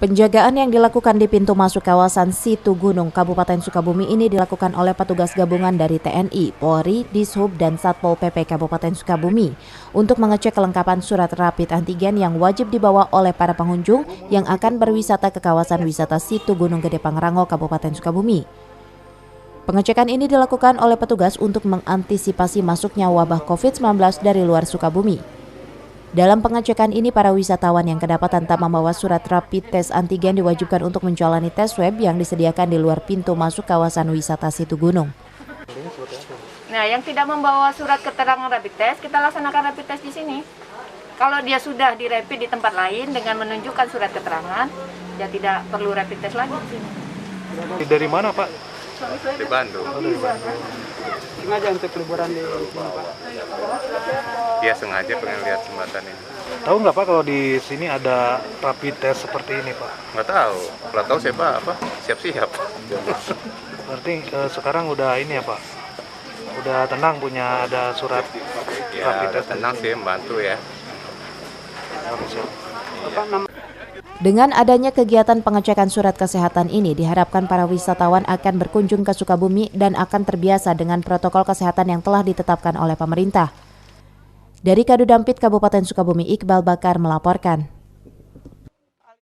Penjagaan yang dilakukan di pintu masuk kawasan Situ Gunung, Kabupaten Sukabumi ini dilakukan oleh petugas gabungan dari TNI, Polri, Dishub, dan Satpol PP Kabupaten Sukabumi untuk mengecek kelengkapan surat rapid antigen yang wajib dibawa oleh para pengunjung yang akan berwisata ke kawasan wisata Situ Gunung Gede Pangrango, Kabupaten Sukabumi. Pengecekan ini dilakukan oleh petugas untuk mengantisipasi masuknya wabah COVID-19 dari luar Sukabumi. Dalam pengecekan ini, para wisatawan yang kedapatan tak membawa surat rapid tes antigen diwajibkan untuk menjalani tes swab yang disediakan di luar pintu masuk kawasan wisata Situ Gunung. Nah, yang tidak membawa surat keterangan rapid test, kita laksanakan rapid test di sini. Kalau dia sudah dirapid di tempat lain dengan menunjukkan surat keterangan, ya tidak perlu rapid test lagi di sini. Dari mana, Pak? Di Bandung. Sengaja untuk liburan di sini, Pak? Iya, sengaja pengen lihat jembatan ini. Tahu nggak, Pak, kalau di sini ada rapid test seperti ini, Pak? Nggak tahu. Kalau tahu siapa siap-siap. Berarti sekarang udah ini ya, Pak? Udah tenang punya ada surat Ya, rapid udah test. tenang sih, membantu ya. Dengan adanya kegiatan pengecekan surat kesehatan ini, diharapkan para wisatawan akan berkunjung ke Sukabumi dan akan terbiasa dengan protokol kesehatan yang telah ditetapkan oleh pemerintah. Dari Kadudampit Kabupaten Sukabumi, Iqbal Bakar melaporkan.